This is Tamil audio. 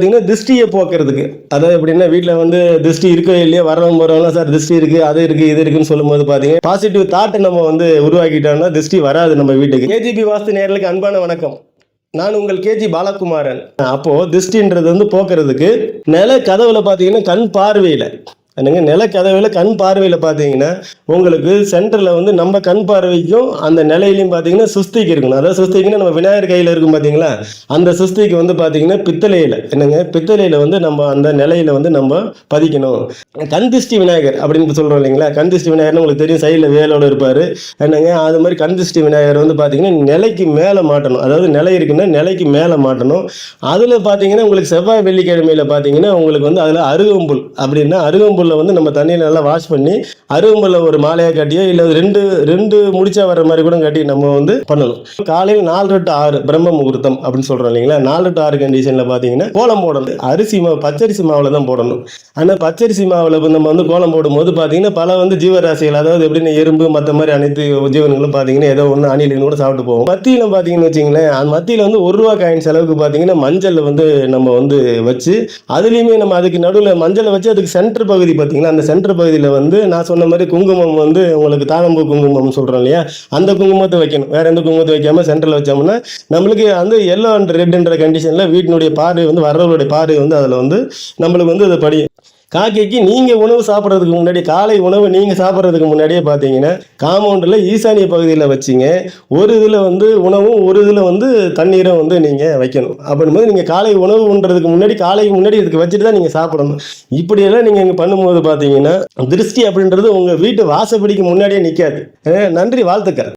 பார்த்தீங்கன்னா திருஷ்டியை போக்குறதுக்கு. அதாவது எப்படின்னா வீட்டில் வந்து திருஷ்டி இருக்கோ இல்லையோ வரவங்க போகிறவங்க சார் திருஷ்டி இருக்குது அது இருக்குது இது இருக்குன்னு சொல்லும்போது பார்த்தீங்கன்னா பாசிட்டிவ் தாட்டை நம்ம வந்து உருவாக்கிட்டோம்னா திருஷ்டி வராது நம்ம வீட்டுக்கு. கேஜிபி வாஸ்து நேயர்களுக்கு அன்பான வணக்கம். நான் உங்கள் கேஜி பாலகுமாரன். அப்போ திருஷ்டின்றது வந்து போக்குறதுக்கு நில கதவுல பார்த்தீங்கன்னா கண் பார்வையில் என்னங்க நில கதவுல கண் பார்வையில் பார்த்தீங்கன்னா உங்களுக்கு சென்டரில் வந்து நம்ம கண் பார்வைக்கும் அந்த நிலையிலையும் பார்த்தீங்கன்னா சுஸ்திக்கு இருக்கணும். அதாவது சுஸ்திக்குன்னா நம்ம விநாயகர் கையில் இருக்கும் பார்த்தீங்களா, அந்த சுஸ்திக்கு வந்து பார்த்தீங்கன்னா பித்தளையில் என்னங்க பித்தளையில் வந்து நம்ம அந்த நிலையில வந்து நம்ம பதிக்கணும். கண் திருஷ்டி விநாயகர் அப்படின்னு சொல்கிறோம் இல்லைங்களா. கண் திருஷ்டி விநாயகர்னு உங்களுக்கு தெரியும், சைடில் வேலோடு இருப்பார் என்னங்க. அது மாதிரி கண் திருஷ்டி விநாயகர் வந்து பார்த்தீங்கன்னா நிலைக்கு மேலே மாட்டணும். அதாவது நிலை இருக்குன்னா நிலைக்கு மேலே மாட்டணும். அதில் பார்த்தீங்கன்னா உங்களுக்கு செவ்வாய் வெள்ளிக்கிழமையில் பார்த்தீங்கன்னா உங்களுக்கு வந்து அதில் அருகம்புல் அப்படின்னா அருகம்புல்ல வந்து நம்ம தண்ணியில் நல்லா வாஷ் பண்ணி அருகம்புல்ல ஒரு மாலையாக கட்டியோ இல்லை ரெண்டு முடிச்சா வர்ற மாதிரி கூட கட்டி நம்ம வந்து பண்ணணும். காலையில் 4 to 6 பிரம்ம முகூர்த்தம் அப்படின்னு சொல்கிறோம் இல்லைங்களா. 4 to 6 கண்டிஷனில் பார்த்தீங்கன்னா கோலம் போடணும். அரிசி மாவு பச்சரிசி மாவில் தான் போடணும். ஆனால் பச்சரிசி மாவில் நம்ம வந்து கோலம் போடும்போது பார்த்தீங்கன்னா பல வந்து ஜீவராசிகள், அதாவது எப்படின்னு எறும்பு மற்ற மாதிரி அனைத்து ஜீவன்களும் பார்த்தீங்கன்னா ஏதோ ஒன்று அணிலின்னு கூட சாப்பிட்டு போவோம். மத்தியில் பார்த்தீங்கன்னு வச்சிங்களேன், அந்த மத்தியில் வந்து ₹1 காயின் செலவுக்கு பார்த்தீங்கன்னா மஞ்சள் வந்து நம்ம வந்து வச்சு அதுலேயுமே நம்ம அதுக்கு நடுவில் மஞ்சளை வச்சு அதுக்கு சென்டர் பகுதி பார்த்தீங்கன்னா அந்த சென்டர் பகுதியில் வந்து நான் சொன்ன மாதிரி குங்குமம் வந்து உங்களுக்கு தாழம்பூ குங்குமம் சொல்கிறோம் இல்லையா, அந்த குங்குமத்தை வைக்கணும். வேற எந்த குங்குமத்தை வைக்காம சென்டரில் வச்சோம்னா நம்மளுக்கு வந்து எல்லோ அண்ட் ரெட்ன்ற கண்டிஷனில் வீட்டினுடைய பார்வை வந்து வர்றவருடைய பார்வை வந்து அதில் வந்து நம்மளுக்கு வந்து அதை படி. காக்கைக்கு நீங்கள் உணவு சாப்பிட்றதுக்கு முன்னாடி காலை உணவு நீங்கள் சாப்பிட்றதுக்கு முன்னாடியே பார்த்தீங்கன்னா காம்பவுண்டில் ஈசானிய பகுதியில் வச்சிங்க. ஒரு இதில் வந்து உணவும் ஒரு இதில் வந்து தண்ணீரும் வந்து நீங்கள் வைக்கணும். அப்படின்போது நீங்கள் காலை உணவு உண்றதுக்கு முன்னாடி காலைக்கு முன்னாடி இதுக்கு வச்சுட்டு தான் நீங்கள் சாப்பிடணும். இப்படியெல்லாம் நீங்கள் இங்கே பண்ணும்போது பார்த்தீங்கன்னா திருஷ்டி அப்படின்றது உங்கள் வீட்டு வாசப்படிக்கு முன்னாடியே நிற்காது. நன்றி, வாழ்த்துக்கள்.